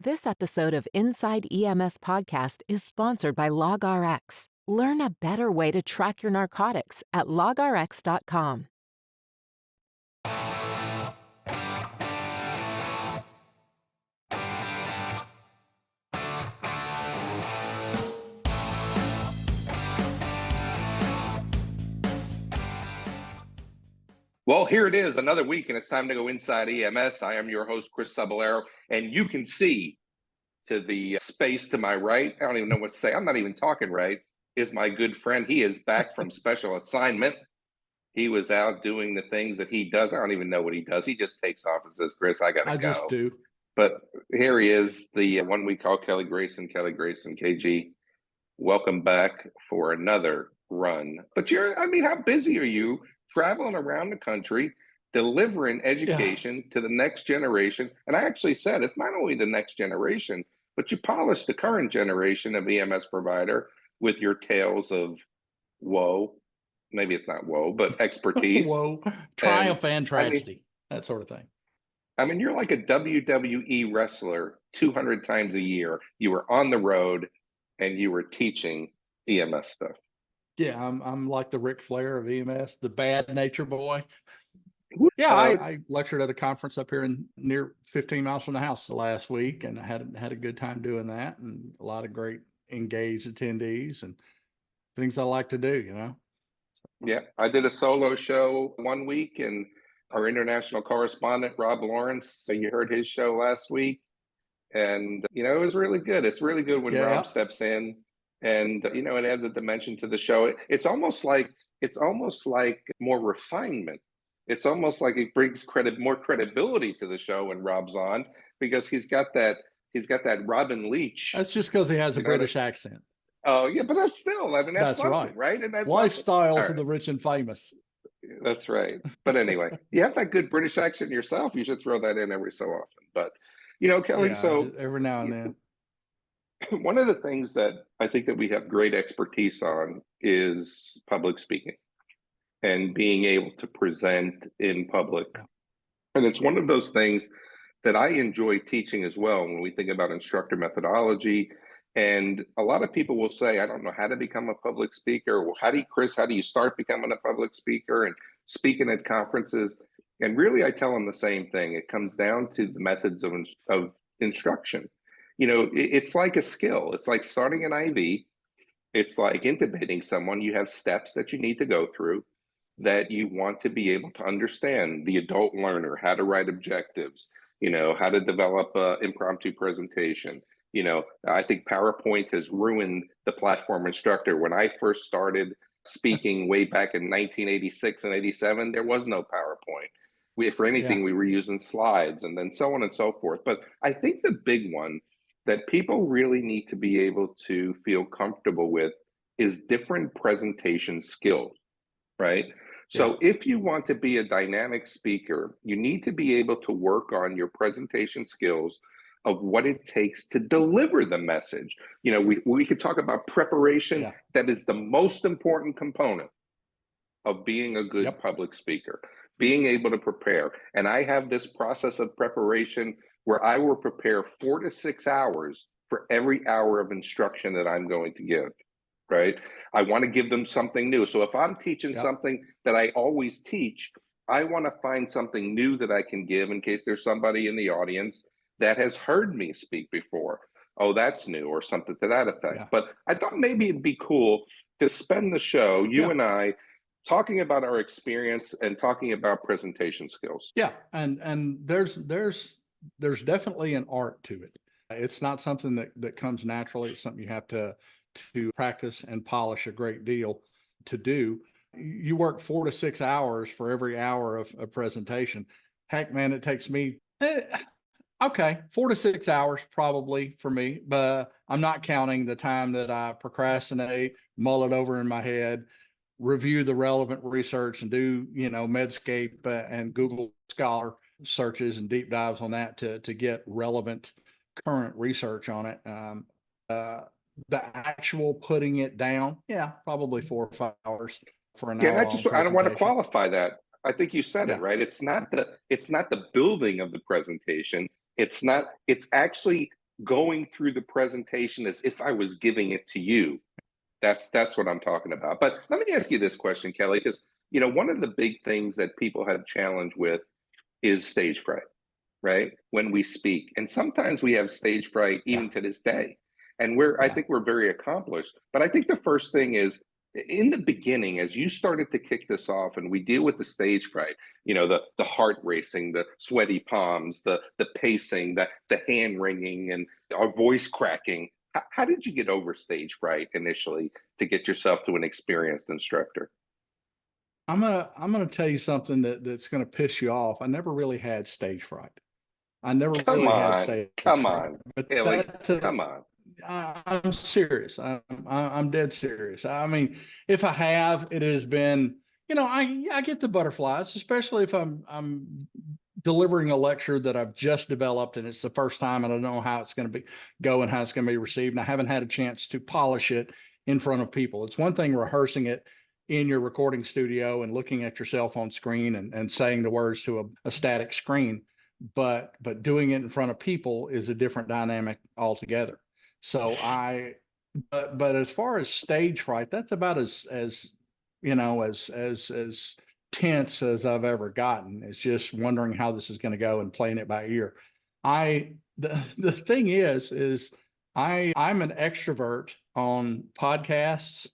This episode of Inside EMS Podcast is sponsored by LogRx. Learn a better way to track your narcotics at logrx.com. Well, here it is, another week, and it's time to go inside EMS. I am your host, Chris Cebollero, and you can see to the space to my right, I don't even know what to say, I'm not even talking right, is my good friend. He is back from special assignment. He was out doing the things that he does. I don't even know what he does. He just takes off and says, Chris, I got to go. I just do. But here he is, the one we call Kelly Grayson, KG. Welcome back for another run. But how busy are you traveling around the country, delivering education to the next generation? And I actually said, it's not only the next generation, but you polish the current generation of EMS provider with your tales of woe. Maybe it's not woe, but expertise. Woe, triumph and tragedy, that sort of thing. You're like a WWE wrestler 200 times a year. You were on the road and you were teaching EMS stuff. Yeah, I'm like the Ric Flair of EMS, the bad nature boy. Yeah, I lectured at a conference up here near 15 miles from the house last week, and I had a good time doing that, and a lot of great engaged attendees and things I like to do. Yeah, I did a solo show one week, and our international correspondent, Rob Lawrence, you heard his show last week. And, it was really good. It's really good when Rob steps in and, it adds a dimension to the show. It's almost like more refinement. It's almost like it brings more credibility to the show when Rob's on, because he's got that Robin Leach. That's just because he has a British accent. Oh, yeah, but that's still, that's something, right? And that's lifestyles of the rich and famous. That's right. But anyway, you have that good British accent yourself. You should throw that in every so often. But, Kelly, so every now and then. One of the things that I think that we have great expertise on is public speaking and being able to present in public. And it's one of those things that I enjoy teaching as well when we think about instructor methodology. And a lot of people will say, I don't know how to become a public speaker. Well, how do you start becoming a public speaker and speaking at conferences? And really, I tell them the same thing. It comes down to the methods of instruction. It's like a skill. It's like starting an IV. It's like intubating someone. You have steps that you need to go through that you want to be able to understand. The adult learner, how to write objectives, how to develop an impromptu presentation. I think PowerPoint has ruined the platform instructor. When I first started speaking way back in 1986 and 87, there was no PowerPoint. We were using slides and then so on and so forth. But I think the big one that people really need to be able to feel comfortable with is different presentation skills, right? So if you want to be a dynamic speaker, you need to be able to work on your presentation skills of what it takes to deliver the message. We could talk about preparation. Yeah. That is the most important component of being a good public speaker, being able to prepare. And I have this process of preparation where I will prepare 4 to 6 hours for every hour of instruction that I'm going to give, right? I want to give them something new. So if I'm teaching something that I always teach, I want to find something new that I can give in case there's somebody in the audience that has heard me speak before. Oh, that's new, or something to that effect. Yeah. But I thought maybe it'd be cool to spend the show, you and I, talking about our experience and talking about presentation skills. Yeah, and there's definitely an art to it. It's not something that comes naturally. It's something you have to practice and polish a great deal to do. You work 4 to 6 hours for every hour of a presentation. Heck, man, it takes me 4 to 6 hours probably for me, but I'm not counting the time that I procrastinate, mull it over in my head, review the relevant research, and do, Medscape and Google Scholar searches and deep dives on that to get relevant current research on it. The actual putting it down, probably 4 or 5 hours for an hour. I don't want to qualify that. I think you said it right. It's not the building of the presentation. It's actually going through the presentation as if I was giving it to you. That's what I'm talking about. But let me ask you this question, Kelly, because one of the big things that people have challenge with is stage fright, right? When we speak. And sometimes we have stage fright even to this day. And I think we're very accomplished. But I think the first thing is, in the beginning, as you started to kick this off and we deal with the stage fright, the heart racing, the sweaty palms, the pacing, the hand wringing, and our voice cracking. How did you get over stage fright initially to get yourself to an experienced instructor? I'm gonna tell you something that's gonna piss you off. I never really had stage fright. I never Come really had on, stage come fright, on, but Kelly, that's a, come on. I'm serious. I'm dead serious. I mean, if I have, it has been, I get the butterflies, especially if I'm delivering a lecture that I've just developed and it's the first time and I don't know how it's going to go and how it's going to be received. And I haven't had a chance to polish it in front of people. It's one thing rehearsing it in your recording studio and looking at your cell phone screen and saying the words to a static screen, but doing it in front of people is a different dynamic altogether. So but as far as stage fright, that's about as as tense as I've ever gotten. It's just wondering how this is going to go and playing it by ear. The thing is I'm an extrovert on podcasts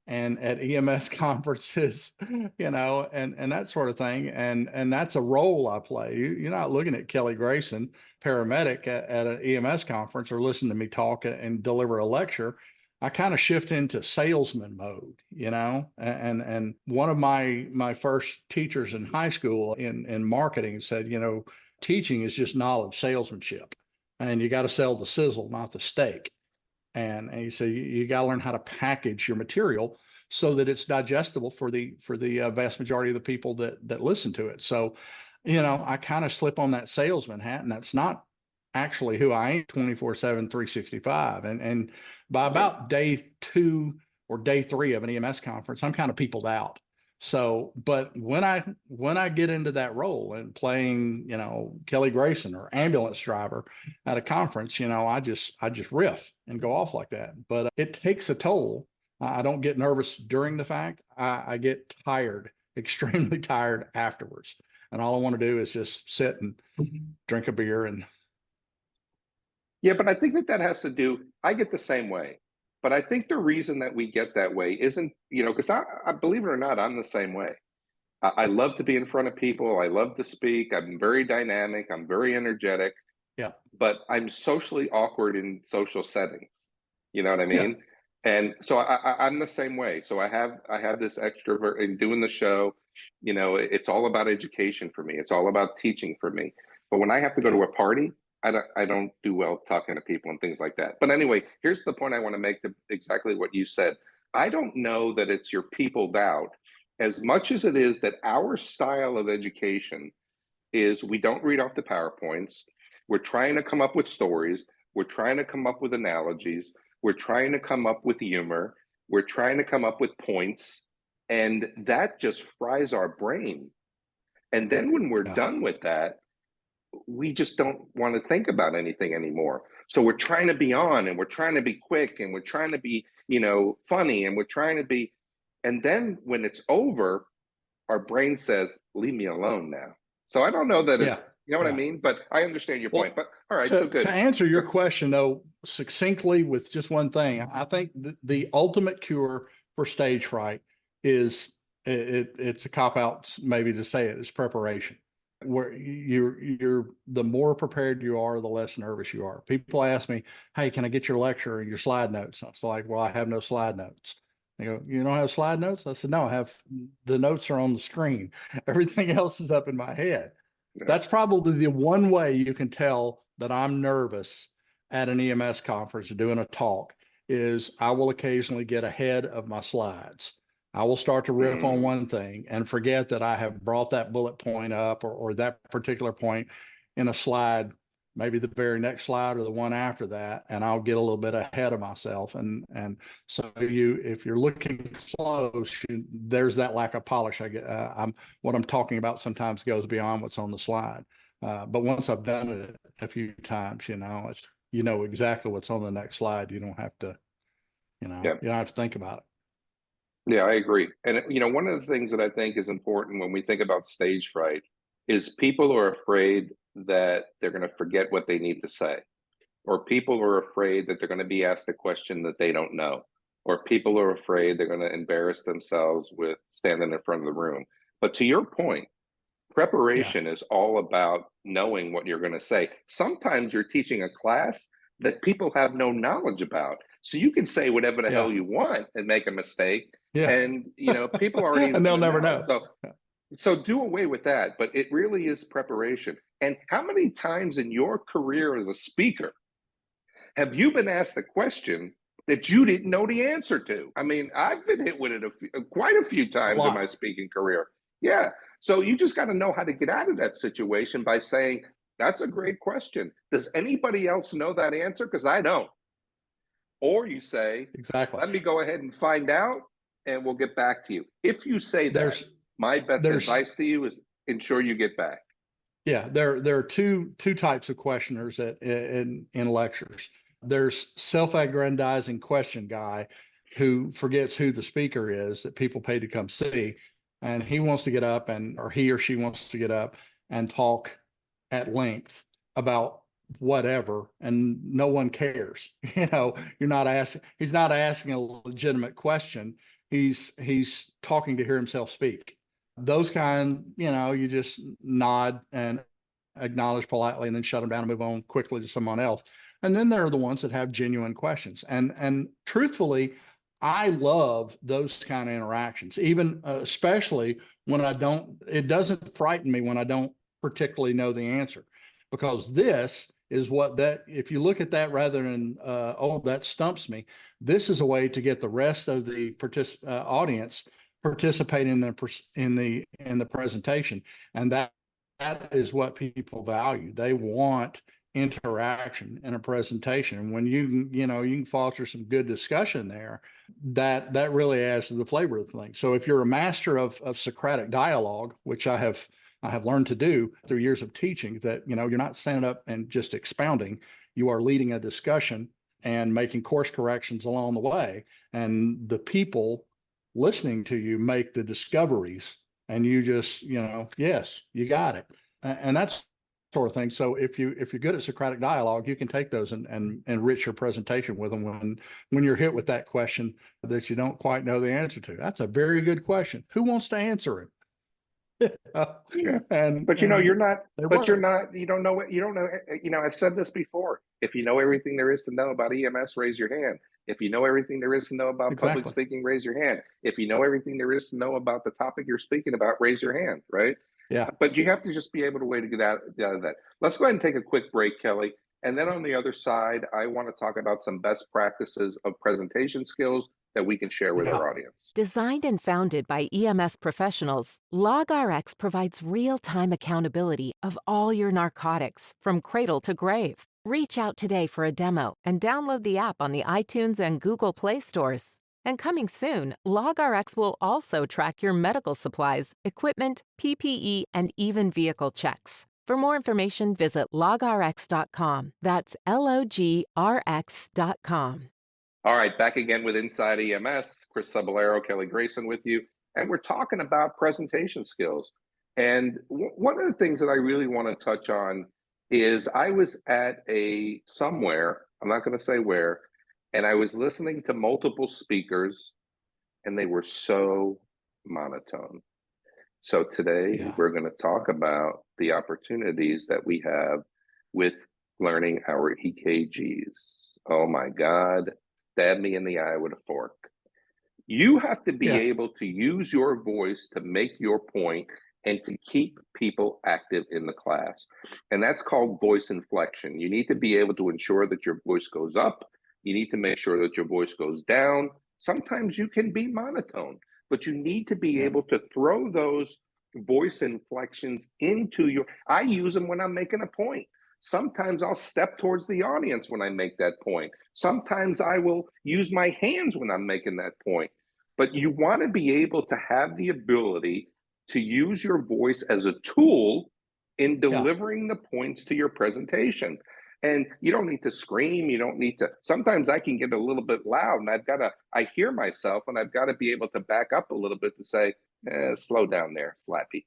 and at EMS conferences, and that sort of thing. And that's a role I play. You're not looking at Kelly Grayson, paramedic at an EMS conference, or listen to me talk and deliver a lecture. I kind of shift into salesman mode, and one of my first teachers in high school in marketing said, teaching is just knowledge salesmanship, and you got to sell the sizzle, not the steak. And he said you got to learn how to package your material so that it's digestible for the vast majority of the people that listen to it. So, I kind of slip on that salesman hat, and that's not actually who I am 24/7, 365. And by about day 2 or day 3 of an EMS conference, I'm kind of peopled out. So, but when I get into that role and playing, Kelly Grayson or ambulance driver at a conference, I just riff and go off like that. But it takes a toll. I don't get nervous during the fact. I get tired, extremely tired afterwards. And all I want to do is just sit and drink a beer and Yeah, but I think that has to do, I get the same way. But I think the reason that we get that way isn't, because I believe it or not, I'm the same way. I love to be in front of people. I love to speak. I'm very dynamic. I'm very energetic, yeah, but I'm socially awkward in social settings. You know what I yeah, mean? And so I'm the same way. So I have this extrovert in doing the show. It's all about education for me. It's all about teaching for me. But when I have to go yeah, to a party, I don't do well talking to people and things like that. But anyway, here's the point I want to make to exactly what you said. I don't know that it's your peopled out as much as it is that our style of education is we don't read off the PowerPoints. We're trying to come up with stories. We're trying to come up with analogies. We're trying to come up with humor. We're trying to come up with points. And that just fries our brain. And then when we're yeah, done with that, we just don't want to think about anything anymore. So we're trying to be on and we're trying to be quick and we're trying to be, funny and we're trying to be. And then when it's over, our brain says, leave me alone now. So I don't know that yeah, it's, you know what I yeah. mean? But I understand your point. Well, But all right, so to good. answer your question though, succinctly with just one thing, I think the ultimate cure for stage fright is it's a cop out maybe to say it is preparation. Where you're the more prepared you are, the less nervous you are. People ask me, "Hey, can I get your lecture and your slide notes?" I was like, "Well, I have no slide notes." They go, "You don't have slide notes?" I said, "No, I have the notes are on the screen. Everything else is up in my head." Yeah. That's probably the one way you can tell that I'm nervous at an EMS conference doing a talk is I will occasionally get ahead of my slides. I will start to riff on Mm. one thing and forget that I have brought that bullet point up or that particular point in a slide, maybe the very next slide or the one after that, and I'll get a little bit ahead of myself. And so if you're looking close, there's that lack of polish. What I'm talking about sometimes goes beyond what's on the slide. But once I've done it a few times, you know exactly what's on the next slide. You don't have to, Yeah. you don't have to think about it. Yeah, I agree. And one of the things that I think is important when we think about stage fright is people are afraid that they're going to forget what they need to say, or people are afraid that they're going to be asked a question that they don't know, or people are afraid they're going to embarrass themselves with standing in front of the room. But to your point, Yeah. preparation is all about knowing what you're going to say. Sometimes you're teaching a class that people have no knowledge about. So you can say whatever the hell Yeah. you want and make a mistake. Yeah. And people aren't even And they'll going to never know. know. So do away with that. But it really is preparation. And how many times in your career as a speaker have you been asked a question that you didn't know the answer to? I mean, I've been hit with it quite a few A times in my lot. speaking career. Yeah. So you just got to know how to get out of that situation by saying, that's a great question. Does anybody else know that answer? Because I don't. Or you say, Exactly. let me go ahead and find out and we'll get back to you. If you say that, There's, my best there's, advice to you is ensure you get back. yeah, there are two types of questioners in lectures. There's self-aggrandizing question guy who forgets who the speaker is that people pay to come see, and he wants to get up or he or she wants to get up and talk at length about whatever, and no one cares. He's not asking a legitimate question. He's talking to hear himself speak. Those kind, you just nod and acknowledge politely and then shut them down and move on quickly to someone else. And then there are the ones that have genuine questions. And truthfully, I love those kind of interactions, even especially when it doesn't frighten me when I don't particularly know the answer, because this is if you look at that rather than, oh, that stumps me, this is a way to get the rest of the audience participate in the presentation. And that is what people value. They want interaction in a presentation. And when you can foster some good discussion there, that really adds to the flavor of the thing. So if you're a master of Socratic dialogue, which I have learned to do through years of teaching, that you're not standing up and just expounding, you are leading a discussion and making course corrections along the way. And the people listening to you make the discoveries, and you just, yes, you got it. And that's sort of thing. So if you're good at Socratic dialogue, you can take those and enrich your presentation with them when you're hit with that question that you don't quite know the answer to. That's a very good question. Who wants to answer it? Yeah. And you're not, work. you don't know what, you don't know, I've said this before. If you know everything there is to know about EMS, raise your hand. If you know everything there is to know about public Exactly. speaking, raise your hand. If you know everything there is to know about the topic you're speaking about, raise your hand, right? Yeah. But you have to just be able to way to get out of that. Let's go ahead and take a quick break, Kelly. And then on the other side, I want to talk about some best practices of presentation skills that we can share with Yeah. our audience. Designed and founded by EMS professionals, LogRx provides real-time accountability of all your narcotics from cradle to grave. Reach out today for a demo and download the app on the iTunes and Google Play stores. And coming soon, LogRx will also track your medical supplies, equipment, PPE, and even vehicle checks. For more information, visit logrx.com. That's LOGRX.com. All right, back again with Inside EMS. Chris Cebollero, Kelly Grayson with you. And we're talking about presentation skills. And one of the things that I really want to touch on is I was at somewhere, I'm not going to say where, and I was listening to multiple speakers and they were so monotone. So today we're going to talk about the opportunities that we have with learning our EKGs. Oh my God, stab me in the eye with a fork. You have to be able to use your voice to make your point and to keep people active in the class. And that's called voice inflection. You need to be able to ensure that your voice goes up. You need to make sure that your voice goes down. Sometimes you can be monotone, but you need to be able to throw those voice inflections into I use them when I'm making a point. Sometimes I'll step towards the audience when I make that point. Sometimes I will use my hands when I'm making that point. But you want to be able to have the ability to use your voice as a tool in delivering the points to your presentation. And you don't need to scream. You don't need to. Sometimes I can get a little bit loud, and I hear myself, and I've got to be able to back up a little bit to say, slow down there, Flappy.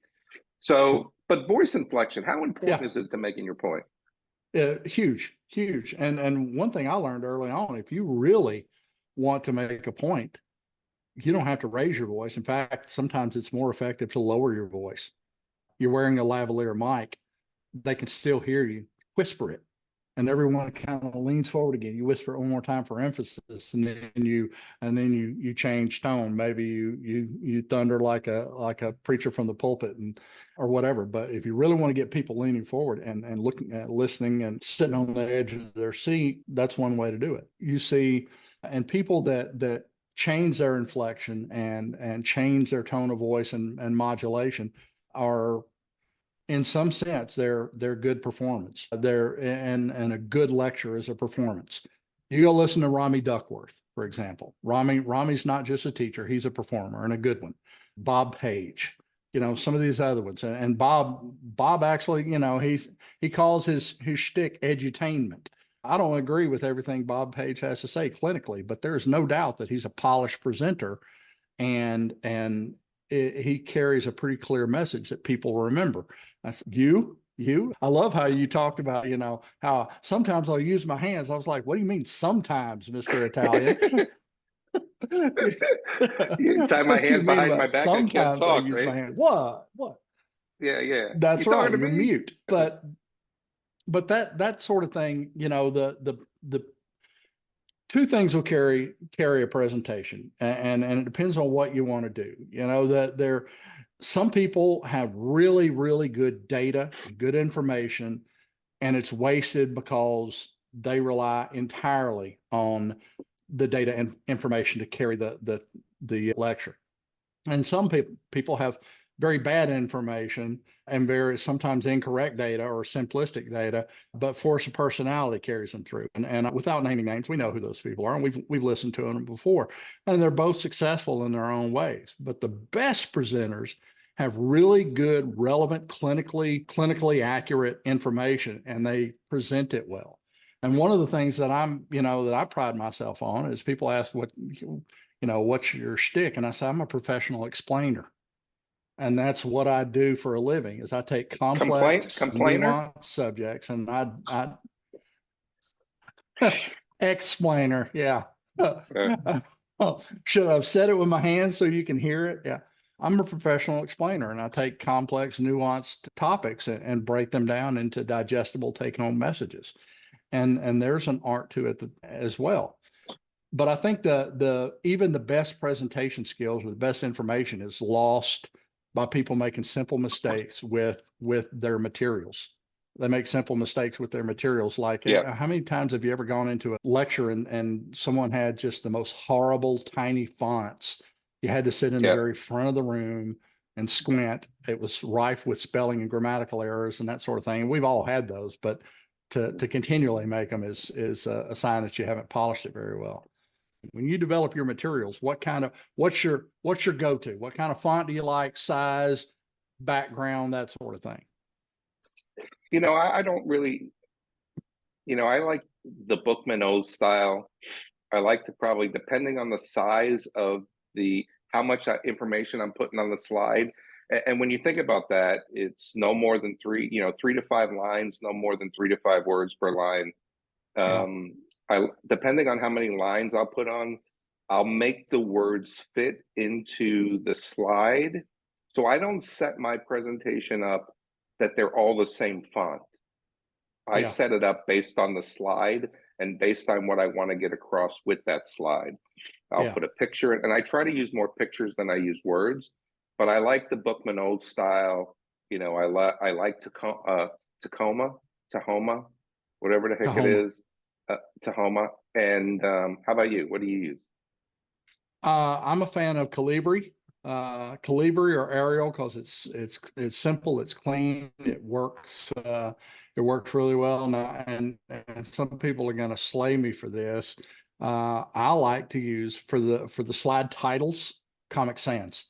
So, but voice inflection, how important Yeah. is it to making your point? Huge, huge. And one thing I learned early on, if you really want to make a point, you don't have to raise your voice. In fact, sometimes it's more effective to lower your voice. You're wearing a lavalier mic, they can still hear you. Whisper it. And everyone kind of leans forward again. You whisper it one more time for emphasis, and then you change tone. Maybe you thunder like a preacher from the pulpit, and or whatever. But if you really want to get people leaning forward and looking at listening and sitting on the edge of their seat, that's one way to do it. You see, and people that change their inflection and change their tone of voice and modulation are, in some sense, they're good performance. And a good lecture is a performance. You go listen to Rami Duckworth, for example. Rami's not just a teacher, he's a performer, and a good one. Bob Page, some of these other ones. And Bob actually, he calls his shtick edutainment. I don't agree with everything Bob Page has to say clinically, but there's no doubt that he's a polished presenter, and he carries a pretty clear message that people remember. I said, I love how you talked about, how sometimes I'll use my hands. I was like, what do you mean sometimes, Mr. Italian? You tie my What do you hands mean behind my about back, I can't sometimes I talk, use my right? hand? What? Yeah. You That's talking right. to You're me? mute. But that sort of thing, the two things will carry a presentation, and it depends on what you want to do. That some people have really, really good data, good information, and it's wasted because they rely entirely on the data and information to carry the lecture. And some people have very bad information and very sometimes incorrect data or simplistic data, but force of personality carries them through. And without naming names, we know who those people are, and we've listened to them before, and they're both successful in their own ways. But the best presenters have really good, relevant, clinically accurate information, and they present it well. And one of the things that that I pride myself on is people ask what's your shtick? And I say, I'm a professional explainer. And that's what I do for a living is I take complex, Complainer? nuanced subjects and I explainer. Yeah. Should I have said it with my hands so you can hear it? Yeah. I'm a professional explainer, and I take complex, nuanced topics and break them down into digestible take-home messages. And there's an art to it as well. But I think even the best presentation skills or the best information is lost by people making simple mistakes with their materials. They make simple mistakes with their materials. Like, Yeah. how many times have you ever gone into a lecture and someone had just the most horrible tiny fonts? You had to sit in the Yeah. very front of the room and squint. It was rife with spelling and grammatical errors and that sort of thing. And we've all had those, but to continually make them is a sign that you haven't polished it very well. When you develop your materials, what's your go-to? What kind of font do you like, size, background, that sort of thing? I don't really, I like the Bookman old style. I like to probably, depending on the size of how much information I'm putting on the slide. And when you think about that, it's no more than 3 to 5 lines, no more than 3 to 5 words per line. Yeah. Depending on how many lines I'll put on, I'll make the words fit into the slide. So I don't set my presentation up that they're all the same font. I Yeah. set it up based on the slide and based on what I want to get across with that slide. I'll Yeah. put a picture, and I try to use more pictures than I use words, but I like the Bookman old style. I like Tahoma, whatever the heck it Tahoma. is, Tahoma. And how about you? What do you use? I'm a fan of Calibri, or Arial, because it's simple, it's clean, it works really well. And some people are going to slay me for this. I like to use for the slide titles, Comic Sans.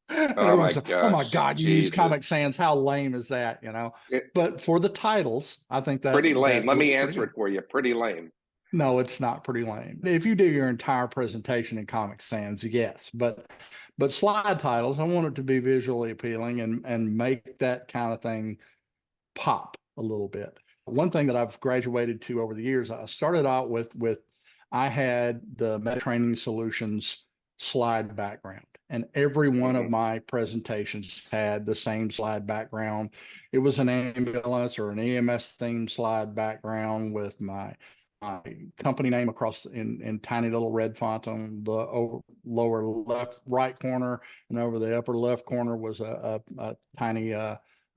And Oh my everyone's like, oh my gosh, God, you use Comic Jesus. Sans. How lame is that? You know, It, but for the titles, I think pretty lame. that Let me looks pretty answer good. it for you. Pretty lame. No, it's not pretty lame. If you do your entire presentation in Comic Sans, yes, but slide titles, I want it to be visually appealing and make that kind of thing pop a little bit. One thing that I've graduated to over the years, I started out with I had the Meta Training Solutions slide background, and every one of Hmm. my presentations had the same slide background. It was an ambulance or an EMS themed slide background with my company name across in tiny little red font on the lower left right corner, and over the upper left corner was a tiny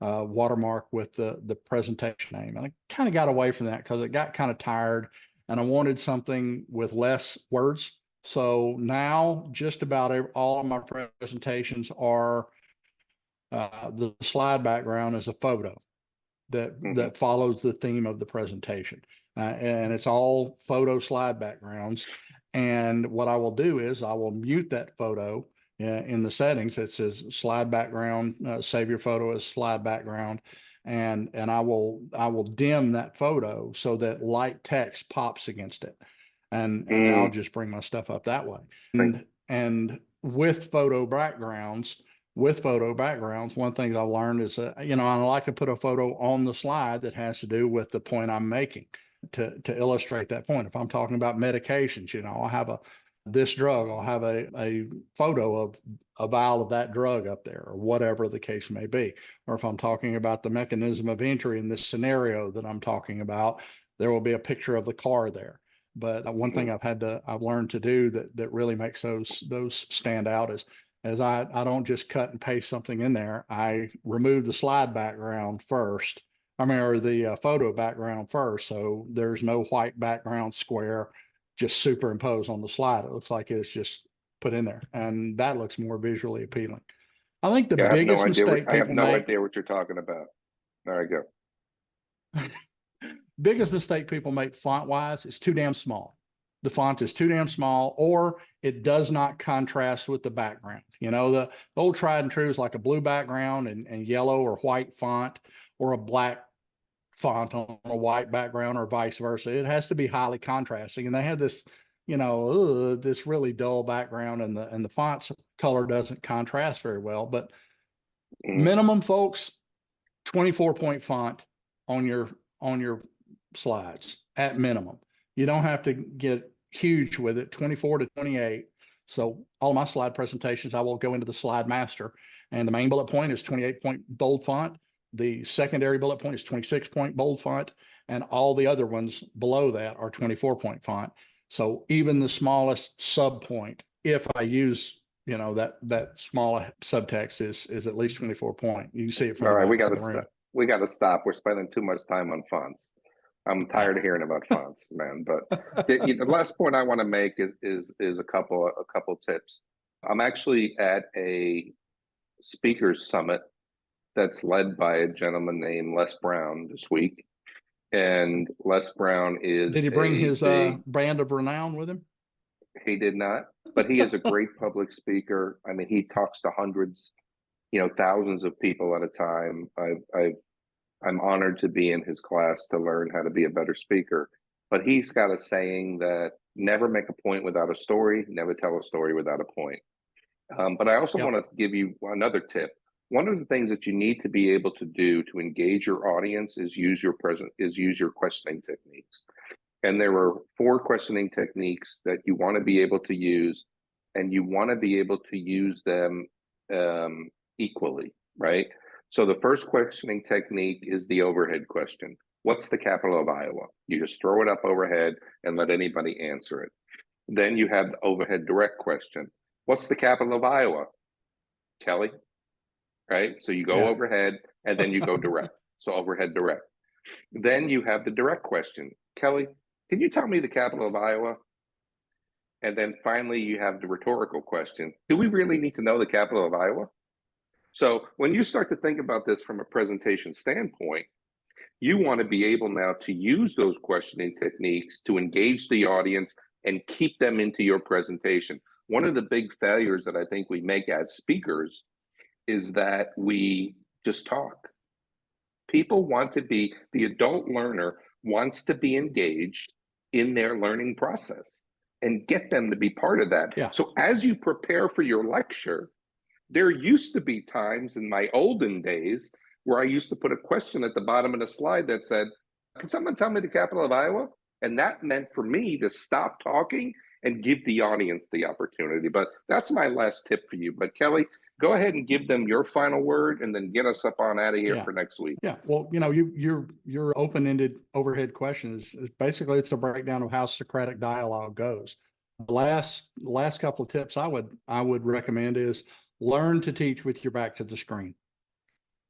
watermark with the presentation name. And I kind of got away from that because it got kind of tired, and I wanted something with less words. So now just about all of my presentations are the slide background is a photo Hmm. that follows the theme of the presentation. And it's all photo slide backgrounds. And what I will do is I will mute that photo in the settings. It says slide background, save your photo as slide background. And I will dim that photo so that light text pops against it. And then I'll Mm, just bring my stuff up that way. think, And with photo backgrounds, one thing I've learned is, I like to put a photo on the slide that has to do with the point I'm making to illustrate that point. If I'm talking about medications, I'll have this drug, I'll have a photo of a vial of that drug up there or whatever the case may be. Or if I'm talking about the mechanism of entry in this scenario that I'm talking about, there will be a picture of the car there. But one thing mhm. I've learned to do that really makes those stand out is as I don't just cut and paste something in there. I remove the slide background first. I mean, or the photo background first. So there's no white background square just superimposed on the slide. It looks like it's just put in there. And that looks more visually appealing. I think the Yeah, I have no biggest idea. mistake I have people no make, idea what you're talking about. There I go. biggest mistake people make font wise is too damn small. The font is too damn small, or it does not contrast with the background. The old tried and true is like a blue background and yellow or white font, or a black font on a white background, or vice versa. It has to be highly contrasting. And they have this, this really dull background, and the font's color doesn't contrast very well. But Mm, minimum, folks, 24-point font on your slides at minimum. You don't have to get huge with it, 24 to 28. So all my slide presentations, I will go into the slide master, and the main bullet point is 28-point bold font. The secondary bullet point is 26-point bold font, and all the other ones below that are 24-point font. So even the smallest sub point, if I use that small subtext is at least 24-point. You can see it from all the right, we back got of to the room. stop. We got to stop. We're spending too much time on fonts. I'm tired of hearing about fonts, man. But the last point I want to make is a couple tips. I'm actually at a speakers summit that's led by a gentleman named Les Brown this week, and Les Brown Did is he bring a his big. brand of renown with him? He did not, but he is a great public speaker. I mean, he talks to hundreds, thousands of people at a time. I'm honored to be in his class to learn how to be a better speaker. But he's got a saying that never make a point without a story, never tell a story without a point. But I also Yep. want to give you another tip. One of the things that you need to be able to do to engage your audience is use your questioning techniques. And there are 4 questioning techniques that you want to be able to use, and you want to be able to use them equally, right? So the first questioning technique is the overhead question. What's the capital of Iowa? You just throw it up overhead and let anybody answer it. Then you have the overhead direct question. What's the capital of Iowa? Kelly, right? So you go Yeah. overhead and then you go direct. So overhead direct. Then you have the direct question. Kelly, can you tell me the capital of Iowa? And then finally, you have the rhetorical question. Do we really need to know the capital of Iowa? So when you start to think about this from a presentation standpoint, you want to be able now to use those questioning techniques to engage the audience and keep them into your presentation. One of the big failures that I think we make as speakers is that we just talk. People want to be, the adult learner wants to be engaged in their learning process and get them to be part of that. Yeah. So as you prepare for your lecture, there used to be times in my olden days where I used to put a question at the bottom of the slide that said, can someone tell me the capital of Iowa? And that meant for me to stop talking and give the audience the opportunity. But that's my last tip for you. But Kelly, go ahead and give them your final word and then get us up on out of here for next week. Yeah. Well, your open-ended overhead question is basically, it's a breakdown of how Socratic dialogue goes. The last couple of tips I would recommend is learn to teach with your back to the screen.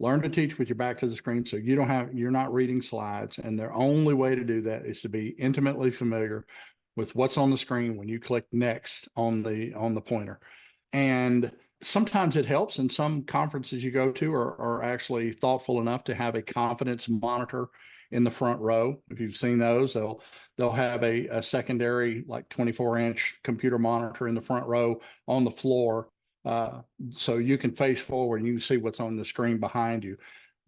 Learn to teach with your back to the screen, so you're not reading slides. And the only way to do that is to be intimately familiar with what's on the screen when you click next on the pointer. And sometimes it helps, and some conferences you go to are actually thoughtful enough to have a confidence monitor in the front row. If you've seen those, they'll have a secondary, like 24-inch computer monitor in the front row on the floor, so you can face forward and you can see what's on the screen behind you.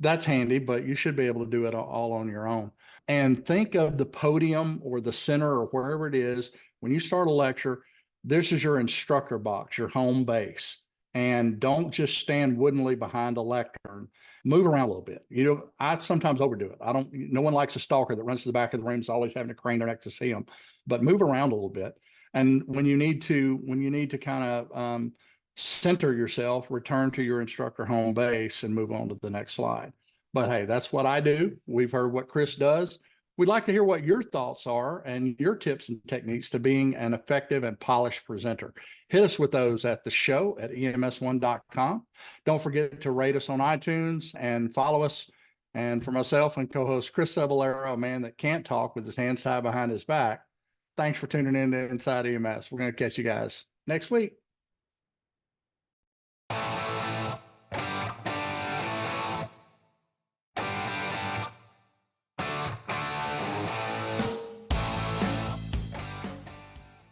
That's handy, but you should be able to do it all on your own. And think of the podium or the center or wherever it is. When you start a lecture, this is your instructor box, your home base. And don't just stand woodenly behind a lectern. Move around a little bit. I sometimes overdo it. No one likes a stalker that runs to the back of the room, is always having to crane their neck to see them, but move around a little bit. And when you need to kind of center yourself, return to your instructor home base and move on to the next slide. But hey, that's what I do. We've heard what Chris does. We'd like to hear what your thoughts are and your tips and techniques to being an effective and polished presenter. Hit us with those at the show at ems1.com. Don't forget to rate us on iTunes and follow us. And for myself and co-host Chris Cebollero, a man that can't talk with his hands tied behind his back, thanks for tuning in to Inside EMS. We're going to catch you guys next week.